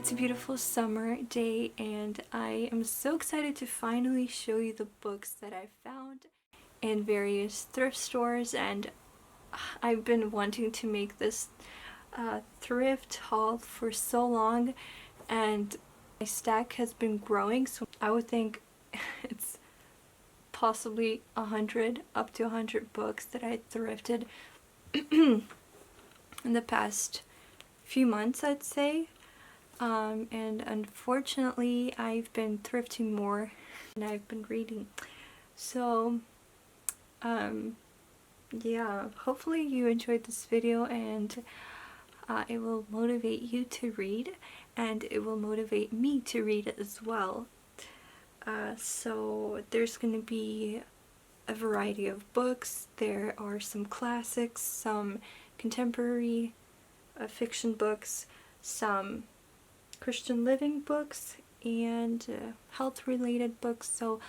It's a beautiful summer day and I am so excited to finally show you the books that I found in various thrift stores, and I've been wanting to make this thrift haul for so long, and my stack has been growing, so I would think it's possibly 100, up to 100 books that I thrifted in the past few months, I'd say. And unfortunately I've been thrifting more than I've been reading. So yeah, hopefully you enjoyed this video, and it will motivate you to read, and it will motivate me to read it as well. So there's going to be a variety of books. There are some classics, some contemporary fiction books, some Christian living books, and health related books. So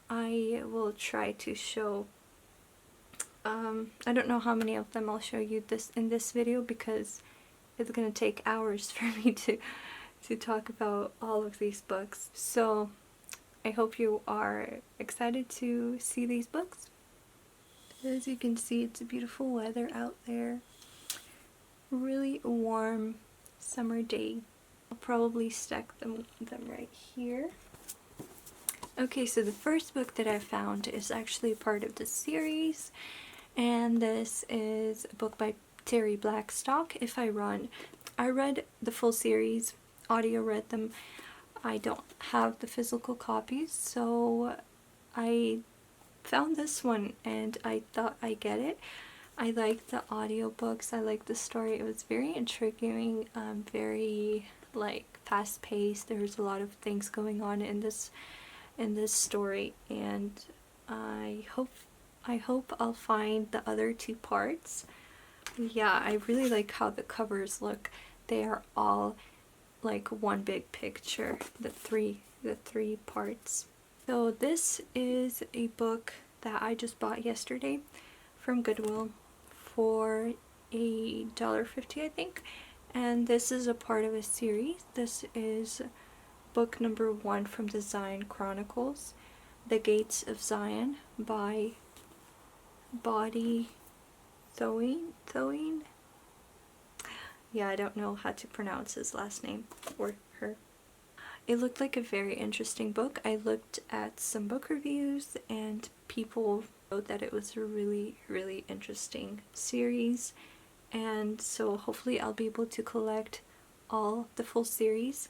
I will try to show I don't know how many of them I'll show you in this video, because it's gonna take hours for me to talk about all of these books. So I hope you are excited to see these books. As you can see, it's a beautiful weather out there. Really warm summer day. I'll probably stack them right here. Okay, so the first book that I found is actually part of the series, and this is a book by Terry Blackstock, If I Run. I read the full series, audio read them. I don't have the physical copies, so I found this one and I thought I'd get it. I liked the audiobooks, I liked the story. It was very intriguing, very like fast-paced. There's a lot of things going on in this story, and I hope I'll find the other two parts. Yeah, I really like how the covers look. They are all like one big picture, the three parts. So this is a book that I just bought yesterday from Goodwill for $1.50, I think, and this is a part of a series. This is book number 1 from the Zion Chronicles, The Gates of Zion by Body Thoin. Yeah, I don't know how to pronounce his last name, or her. It looked like a very interesting book. I looked at some book reviews and people wrote that it was a really, really interesting series, and so hopefully I'll be able to collect all the full series.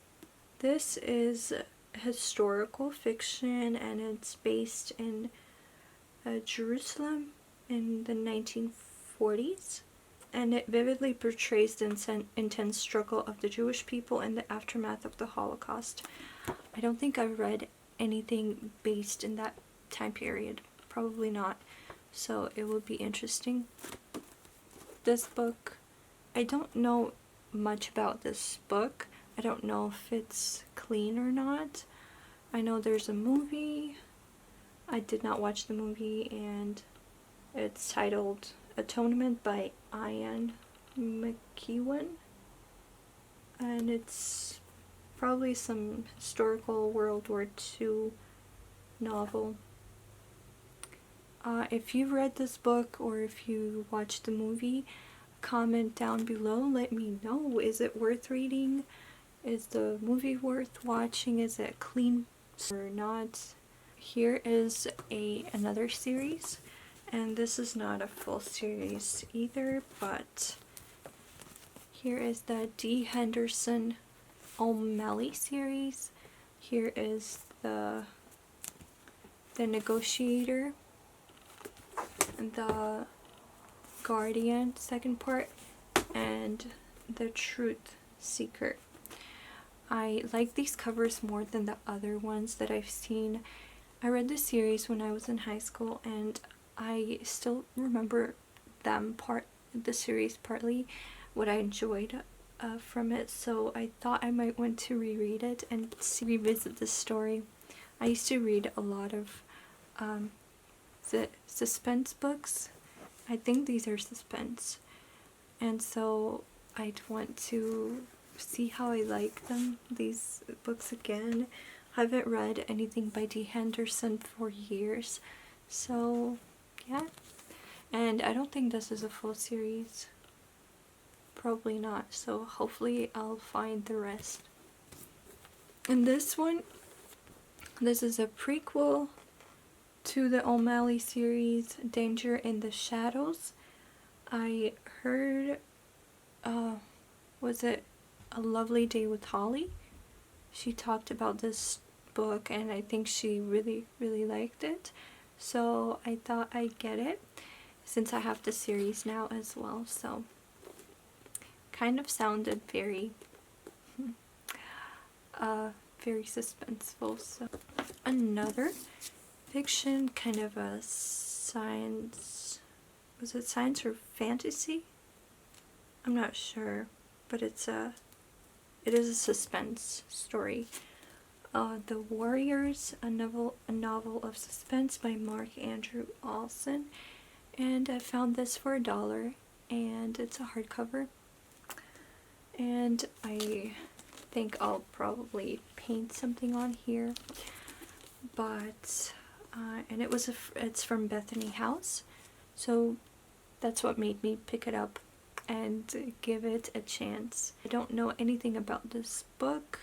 This is historical fiction, and it's based in Jerusalem in the 1940s, and it vividly portrays the intense struggle of the Jewish people in the aftermath of the Holocaust. I don't think I've read anything based in that time period. Probably not. So it will be interesting. This book, I don't know much about this book. I don't know if it's clean or not. I know there's a movie. I did not watch the movie, and it's titled Atonement by Ian McEwan, and it's probably some historical World War II novel. If you've read this book or if you watched the movie, comment down below. Let me know. Is it worth reading? Is the movie worth watching? Is it clean or not? Here is another series, and this is not a full series either, but here is the D. Henderson O'Malley series. Here is the Negotiator, the Guardian second part, and the Truth Seeker. I like these covers more than the other ones that I've seen. I read this series when I was in high school, and I still remember the series partly, what I enjoyed from it, so I thought I might want to reread it and revisit this story. I used to read a lot of the suspense books. I think these are suspense, and so I'd want to see how I like them, these books again. I haven't read anything by D. Henderson for years, so yeah. And I don't think this is a full series. Probably not, so hopefully I'll find the rest. And this one, this is a prequel to the O'Malley series, Danger in the Shadows. I heard, was it A Lovely Day with Holly? She talked about this book and I think she really liked it. So I thought I'd get it since I have the series now as well. So kind of sounded very very suspenseful. So another fiction, kind of a science, was it science or fantasy? I'm not sure, but it is a suspense story. The Warriors, a novel of suspense by Mark Andrew Olson, and I found this for $1, and it's a hardcover. And I think I'll probably paint something on here, but and it's from Bethany House, so that's what made me pick it up and give it a chance. I don't know anything about this book,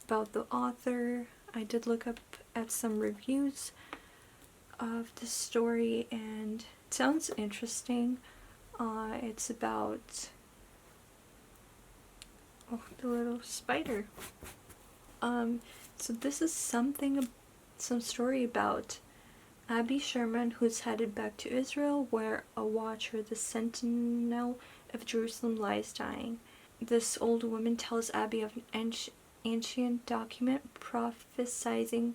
about the author. I did look up at some reviews of the story and it sounds interesting. It's about the little spider. So this is some story about Abby Sherman, who's headed back to Israel, where a watcher, the sentinel of Jerusalem, lies dying. This old woman tells Abby of an ancient document prophesying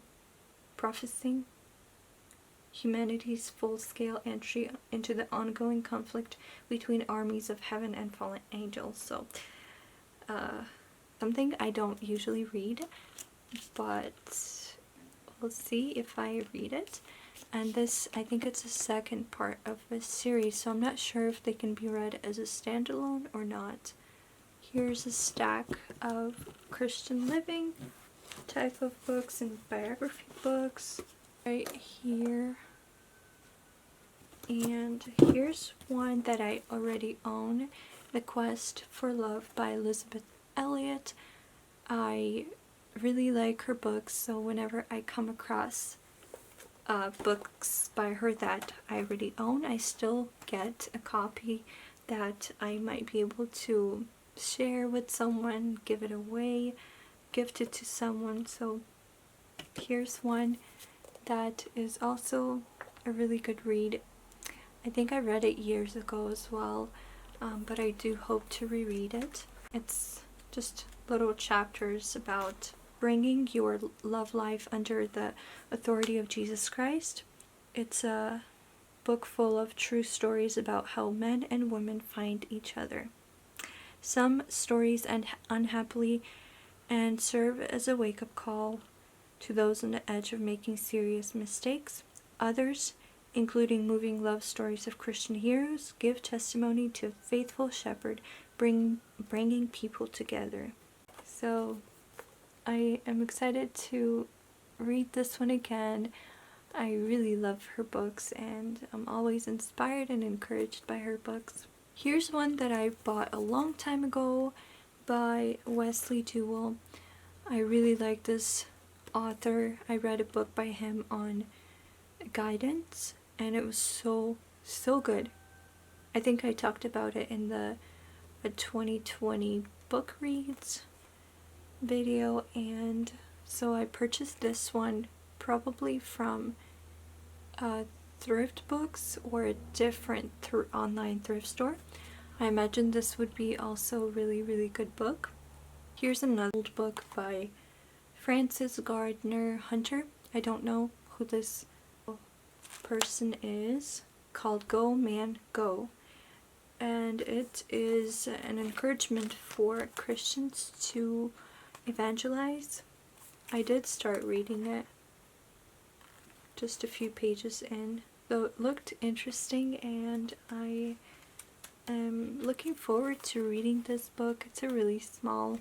humanity's full-scale entry into the ongoing conflict between armies of heaven and fallen angels. So, something I don't usually read, but we'll see if I read it. And this, I think it's the second part of this series, so I'm not sure if they can be read as a standalone or not. Here's a stack of Christian living type of books and biography books right here. And here's one that I already own, The Quest for Love by Elizabeth Elliot. I really like her books, so whenever I come across books by her that I already own, I still get a copy that I might be able to share with someone, give it away, gift it to someone. So here's one that is also a really good read. I think I read it years ago as well, but I do hope to reread it. It's just little chapters about bringing your love life under the authority of Jesus Christ. It's a book full of true stories about how men and women find each other. Some stories end unhappily and serve as a wake-up call to those on the edge of making serious mistakes. Others, including moving love stories of Christian heroes, give testimony to a faithful shepherd bringing people together. So I am excited to read this one again. I really love her books and I'm always inspired and encouraged by her books. Here's one that I bought a long time ago by Wesley Duell. I really like this author. I read a book by him on guidance and it was so good. I think I talked about it in the 2020 book reads video, and so I purchased this one probably from thrift books or a different online thrift store. I imagine this would be also a really good book. Here's another old book by Frances Gardner Hunter. I don't know who this person is, called Go Man Go, and it is an encouragement for Christians to evangelize. I did start reading it just a few pages in, though it looked interesting, and I am looking forward to reading this book. It's a really small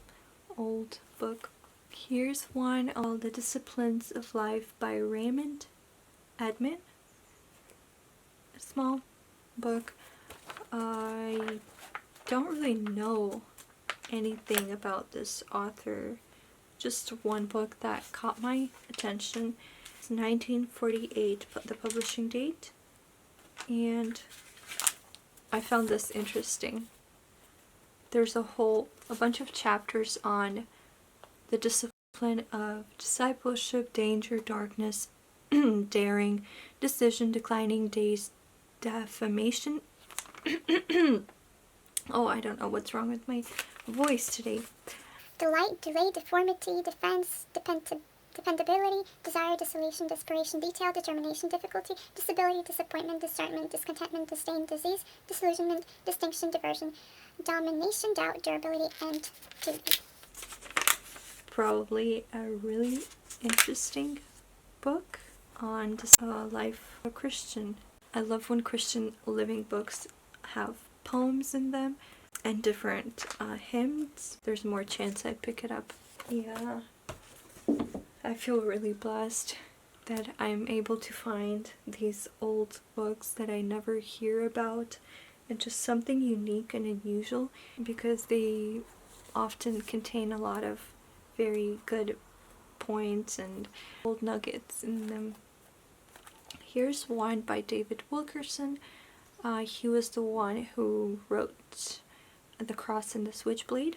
old book. Here's one called The Disciplines of Life by Raymond Edmund. A small book. I don't really know anything about this author. Just one book that caught my attention. It's 1948, the publishing date, and I found this interesting. There's a bunch of chapters on the discipline of discipleship, danger, darkness, daring, decision, declining days, defamation. Oh, I don't know what's wrong with my voice today. Delight, delay, deformity, defense, dependability, desire, dissolution, desperation, detail, determination, difficulty, disability, disappointment, discernment, discontentment, disdain, disease, disillusionment, distinction, diversion, domination, doubt, durability, and duty. Probably a really interesting book on the life of a Christian. I love when Christian living books have poems in them and different hymns. There's more chance I'd pick it up. Yeah, I feel really blessed that I'm able to find these old books that I never hear about, and just something unique and unusual, because they often contain a lot of very good points and old nuggets in them. Here's one by David Wilkerson. He was the one who wrote The Cross and the Switchblade,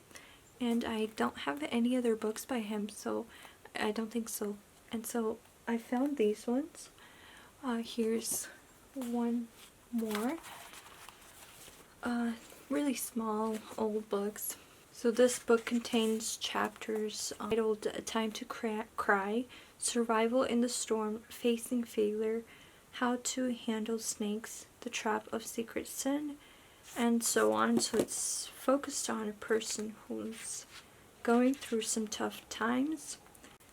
and I don't have any other books by him, so I don't think so. And so I found these ones. Here's one more. Really small old books. So this book contains chapters titled A Time to Cry, Survival in the Storm, Facing Failure, How to Handle Snakes, The Trap of Secret Sin, and so on. So it's focused on a person who's going through some tough times.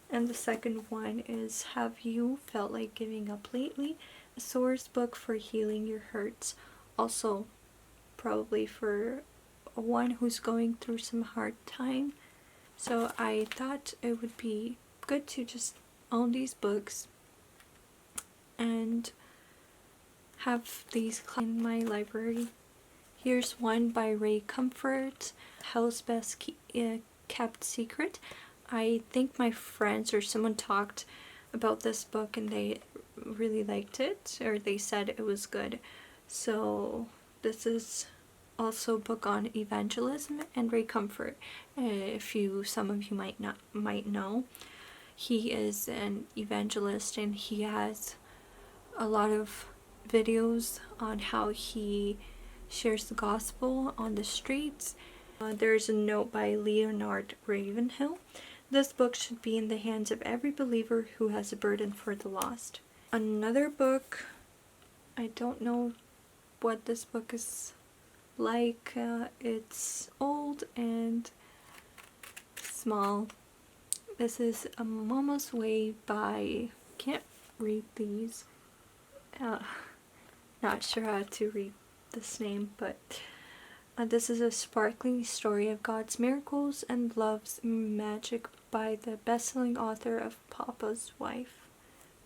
And the second one is Have You Felt Like Giving Up Lately? A source book for healing your hurts. Also probably for one who's going through some hard time. So I thought it would be good to just own these books and have these in my library. Here's one by Ray Comfort, Hell's Best Kept Secret. I think my friends or someone talked about this book and they really liked it, or they said it was good. So this is also a book on evangelism and Ray Comfort. Some of you might know, he is an evangelist and he has a lot of videos on how he shares the gospel on the streets. There's a note by Leonard Ravenhill. This book should be in the hands of every believer who has a burden for the lost. Another book, I don't know what this book is like. It's old and small. This is A Mama's Way by, can't read these. Not sure how to read this name, but this is a sparkling story of God's miracles and love's magic by the best-selling author of Papa's Wife.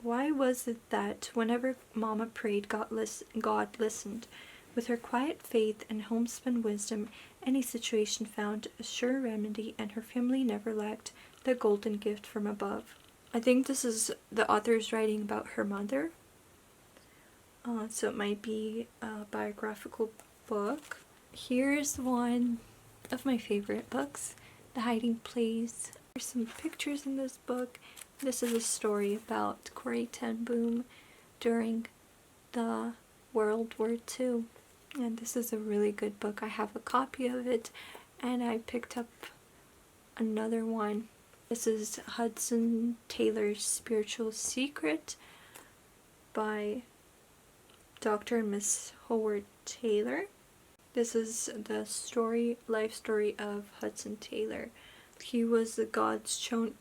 Why was it that whenever Mama prayed, God listened? With her quiet faith and homespun wisdom, any situation found a sure remedy, and her family never lacked the golden gift from above. I think this is the author's writing about her mother. So it might be a biographical book. Here's one of my favorite books, The Hiding Place. There's some pictures in this book. This is a story about Corrie ten Boom during the World War II. And this is a really good book. I have a copy of it, and I picked up another one. This is Hudson Taylor's Spiritual Secret by Dr. and Miss Howard Taylor. This is the life story of Hudson Taylor. He was God's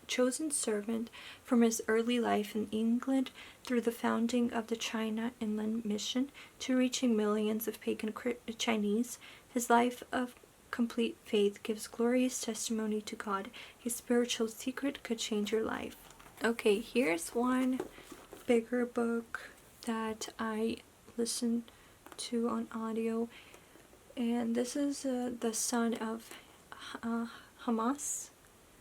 chosen servant from his early life in England through the founding of the China Inland Mission to reaching millions of pagan Chinese. His life of complete faith gives glorious testimony to God. His spiritual secret could change your life. Okay, here's one bigger book that I listened to on audio, and this is The Son of Hamas,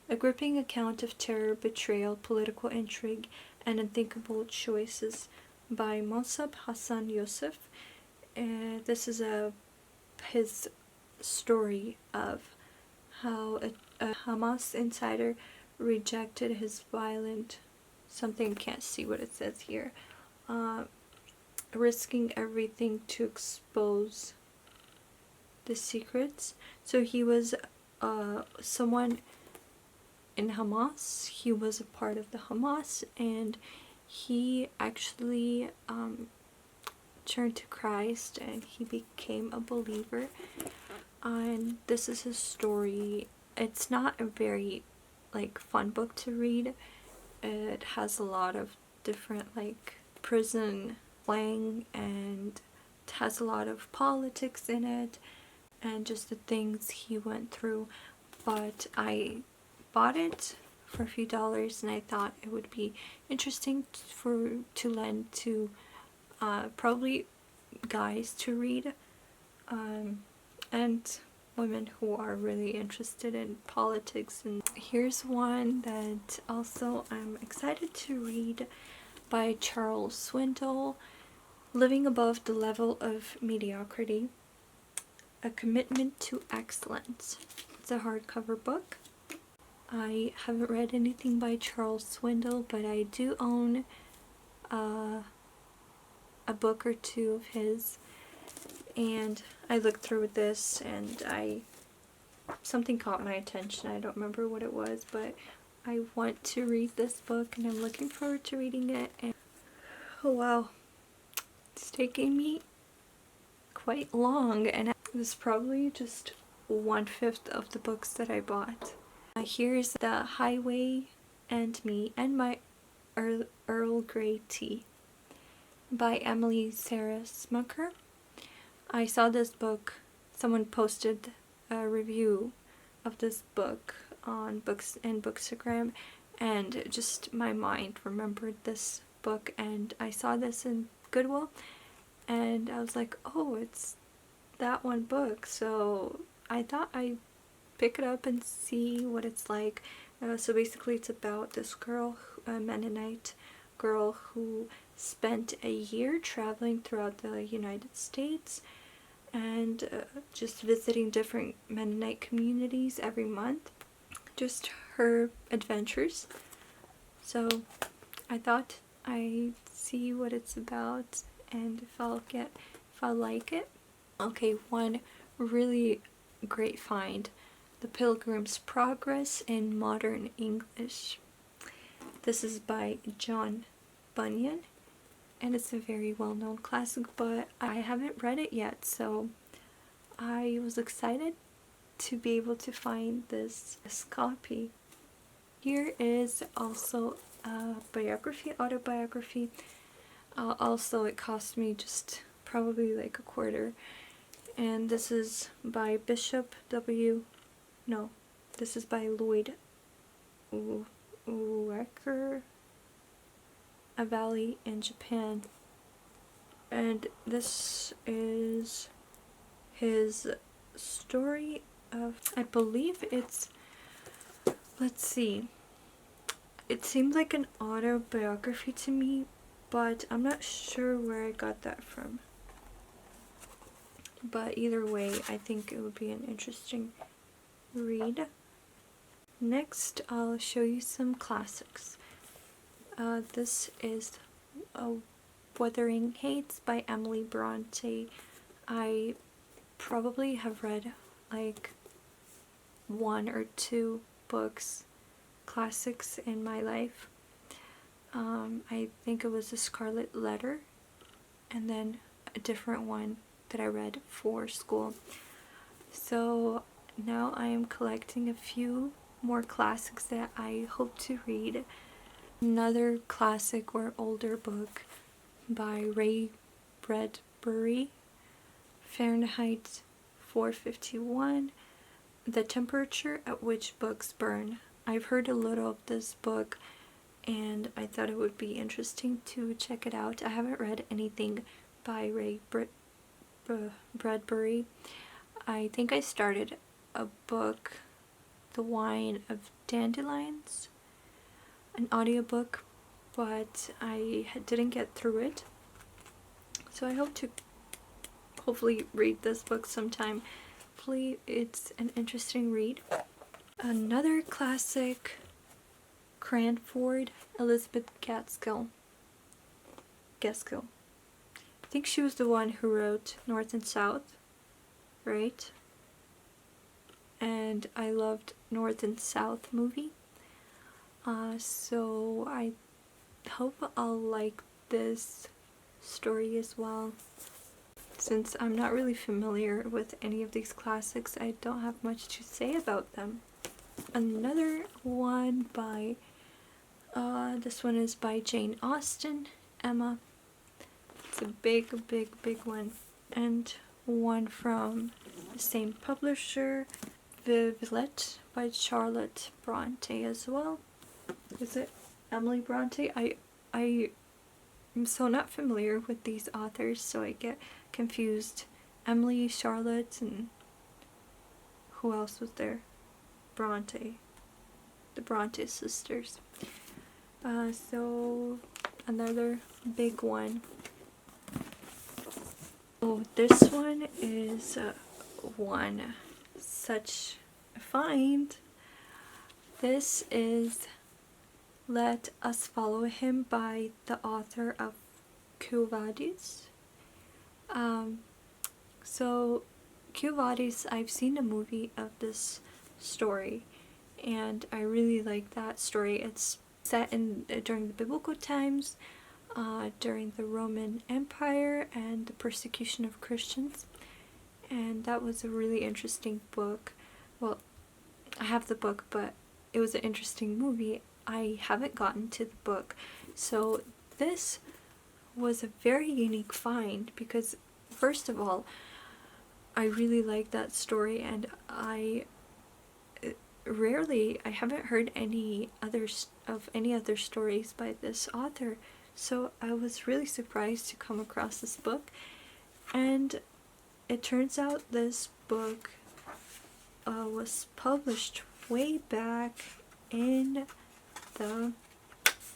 a gripping account of terror, betrayal, political intrigue, and unthinkable choices by Monsab Hassan Yosef. And this is his story of how a Hamas insider rejected his violent, something, can't see what it says here, risking everything to expose the secrets. So he was someone in Hamas, he was a part of the Hamas, and he actually turned to Christ and he became a believer. And this is his story. It's not a very fun book to read. It has a lot of different prison slang, and it has a lot of politics in it and just the things he went through. But I bought it for a few dollars, and I thought it would be interesting to lend to probably guys to read, and women who are really interested in politics. And here's one that also I'm excited to read, by Charles Swindoll, Living Above the Level of Mediocrity, A Commitment to Excellence. It's a hardcover book. I haven't read anything by Charles Swindoll, but I do own a book or two of his, and I looked through this and something caught my attention. I don't remember what it was, but I want to read this book and I'm looking forward to reading it. And oh wow, it's taking me quite long, and this is probably just 1/5 of the books that I bought. Here's The Highway and Me and My Earl Grey Tea by Emily Sarah Smucker. I saw this book, someone posted a review of this book on Bookstagram, and just my mind remembered this book, and I saw this in Goodwill and I was like, oh, it's that one book. So I thought I'd pick it up and see what it's like. So basically it's about this girl, a Mennonite girl, who spent a year traveling throughout the United States and just visiting different Mennonite communities every month. Just her adventures. So I thought I'd see what it's about and if I'll like it. Okay, one really great find, The Pilgrim's Progress in Modern English. This is by John Bunyan, and it's a very well-known classic, but I haven't read it yet, so I was excited to be able to find this copy. Here is also a autobiography. Also, it cost me just probably like $0.25, and this is by this is by Lloyd Uecker, A Valley in Japan, and this is his story of, I believe it's, let's see, it seemed like an autobiography to me, but I'm not sure where I got that from. But either way, I think it would be an interesting read. Next, I'll show you some classics. This is Wuthering Heights by Emily Bronte. I probably have read like 1 or 2 books, classics in my life. I think it was The Scarlet Letter, and then a different one that I read for school. So now I am collecting a few more classics that I hope to read. Another classic or older book by Ray Bradbury, Fahrenheit 451, The Temperature at Which Books Burn. I've heard a little of this book and I thought it would be interesting to check it out. I haven't read anything by Ray Bradbury. I think I started a book, The Wine of Dandelions, an audiobook, but I didn't get through it. So I hope to hopefully read this book sometime. Hopefully it's an interesting read. Another classic, Cranford, Elizabeth Gaskell. I think she was the one who wrote North and South, right? And I loved North and South movie. So I hope I'll like this story as well. Since I'm not really familiar with any of these classics, I don't have much to say about them. Another one by, this one is by Jane Austen, Emma. It's a big one. And one from the same publisher, Violet by Charlotte Bronte as well. Is it Emily Bronte? I am so not familiar with these authors, so I get confused. Emily, Charlotte, and who else was there? Bronte. The Bronte sisters. So another big one. Oh, this one is one such a find. This is Let Us Follow Him by the author of Quo Vadis. So Quo Vadis, I've seen a movie of this story and I really like that story. It's set in during the biblical times, during the Roman Empire and the persecution of Christians, and that was a really interesting book. Well, I have the book, but it was an interesting movie. I haven't gotten to the book, so this was a very unique find because, first of all, I really like that story, and I haven't heard any other stories by this author, so I was really surprised to come across this book. And it turns out this book was published way back in the,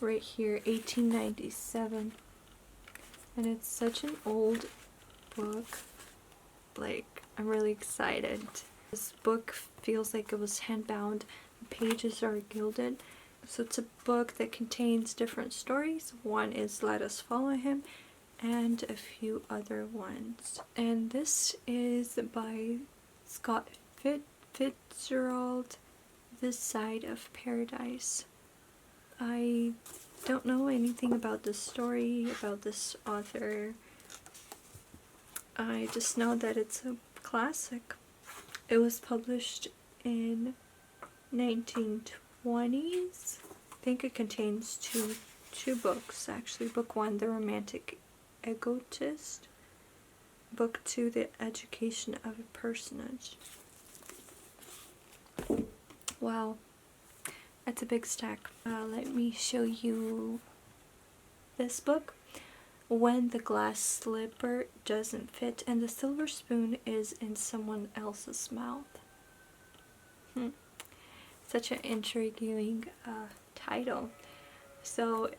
right here, 1897, and it's such an old book. Like, I'm really excited. This book feels like it was handbound. The pages are gilded. So it's a book that contains different stories. One is Let Us Follow Him, and a few other ones. And this is by Scott Fitzgerald, This Side of Paradise. I don't know anything about this story, about this author. I just know that it's a classic. It was published in 1920s. I think it contains two books actually. Book 1, The Romantic Egotist. Book 2, The Education of a Personage. Wow, that's a big stack. Let me show you this book. When the Glass Slipper Doesn't Fit and the Silver Spoon is in Someone Else's Mouth. Such an intriguing title. So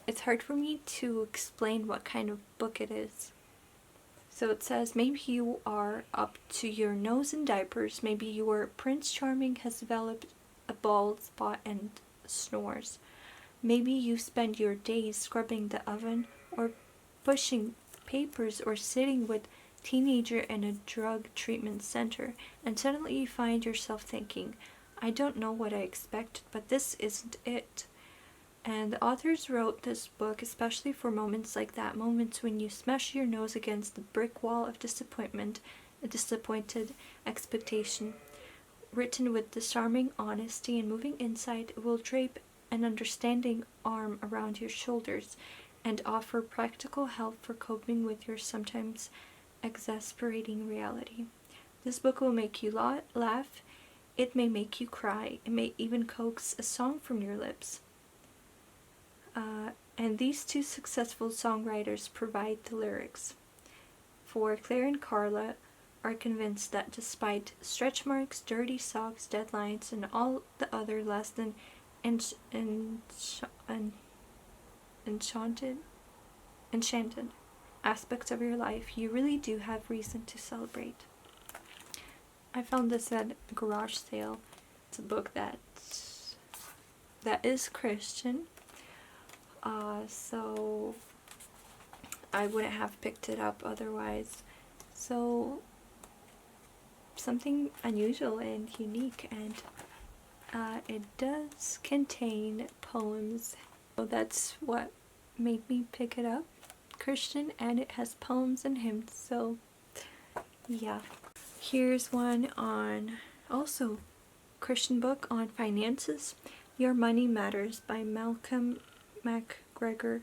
it's hard for me to explain what kind of book it is. So it says, maybe you are up to your nose in diapers. Maybe your Prince Charming has developed a bald spot and snores. Maybe you spend your days scrubbing the oven or pushing papers or sitting with teenager in a drug treatment center, and suddenly you find yourself thinking, I don't know what I expected, but this isn't it. And the authors wrote this book especially for moments like that, moments when you smash your nose against the brick wall of disappointment, a disappointed expectation. Written with disarming honesty and moving insight, it will drape an understanding arm around your shoulders and offer practical help for coping with your sometimes exasperating reality. This book will make you laugh It may make you cry. It may even coax a song from your lips. And these two successful songwriters provide the lyrics. For Claire and Carla are convinced that despite stretch marks, dirty socks, deadlines, and all the other less than enchanted aspects of your life, you really do have reason to celebrate. I found this at a garage sale. It's a book that is Christian, so I wouldn't have picked it up otherwise. So something unusual and unique, and it does contain poems. So that's what made me pick it up. Christian, and it has poems and hymns, so yeah. Here's one on also Christian book on finances. Your Money Matters by Malcolm McGregor.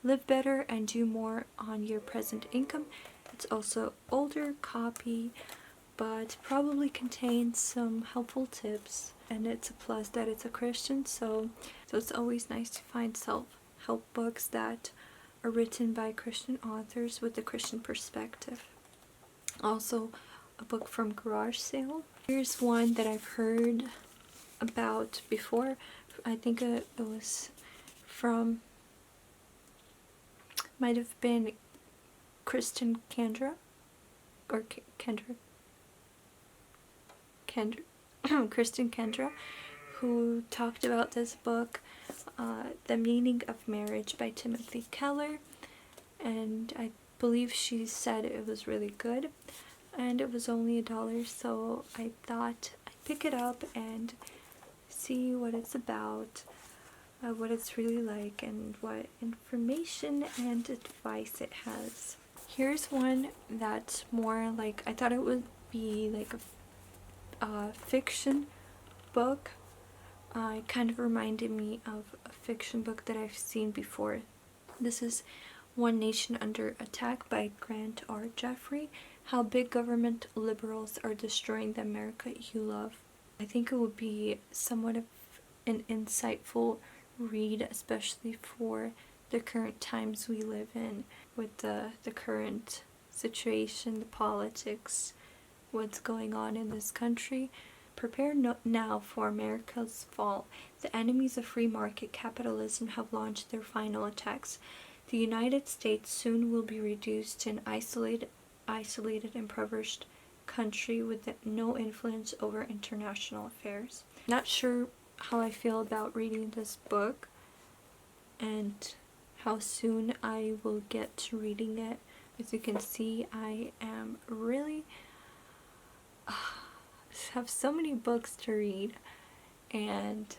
Live better and do more on your present income. It's also older copy, but probably contains some helpful tips, and it's a plus that it's a Christian, so it's always nice to find self-help books that are written by Christian authors with a Christian perspective. Also a book from garage sale. Here's one that I've heard about before. I think it was from, might have been Kristen Kendra, or Kristen Kendra, who talked about this book, The Meaning of Marriage by Timothy Keller, and I believe she said it was really good, and it was only $1, so I thought I'd pick it up and see what it's about, what it's really like, and what information and advice it has. Here's one that's more like, I thought it would be like a fiction book. It kind of reminded me of a fiction book that I've seen before. This is One Nation Under Attack by Grant R. Jeffrey. How Big Government Liberals Are Destroying the America You Love. I think it would be somewhat of an insightful read, especially for the current times we live in, with the current situation, the politics, what's going on in this country. Prepare now for America's fall. The enemies of free market capitalism have launched their final attacks. The United States soon will be reduced to an isolated, impoverished country with no influence over international affairs. Not sure how I feel about reading this book and how soon I will get to reading it. As you can see, I am really have so many books to read, and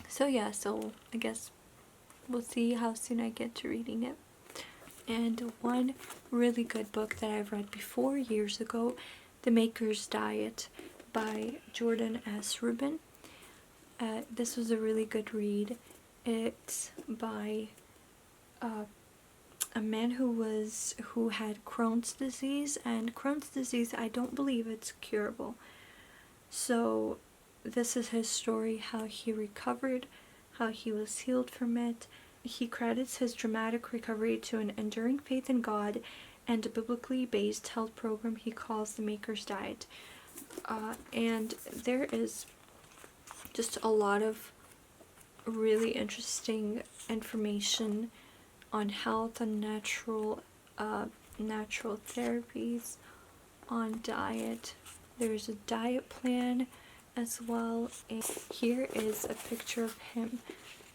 so yeah, so I guess we'll see how soon I get to reading it. And one really good book that I've read before years ago, The Maker's Diet by Jordan S. Rubin. This was a really good read. It's by a man who had Crohn's disease, and Crohn's disease, I don't believe it's curable. So this is his story, how he recovered, how he was healed from it. He credits his dramatic recovery to an enduring faith in God and a biblically based health program he calls the Maker's Diet. And there is just a lot of really interesting information on health, on natural therapies, on diet. There's a diet plan as well. And here is a picture of him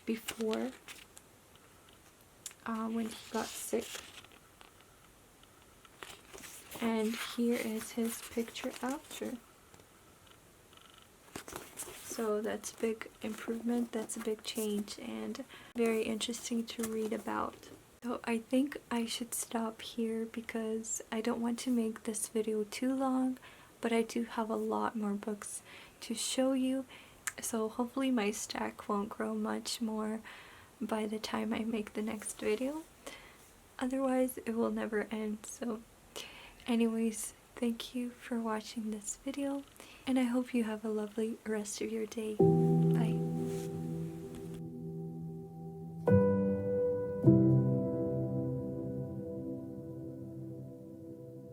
before, when he got sick. And here is his picture after. So that's a big improvement, that's a big change, and very interesting to read about. So I think I should stop here because I don't want to make this video too long, but I do have a lot more books to show you. So hopefully my stack won't grow much more by the time I make the next video. Otherwise, it will never end. So anyways, Thank you for watching this video, and I hope you have a lovely rest of your day.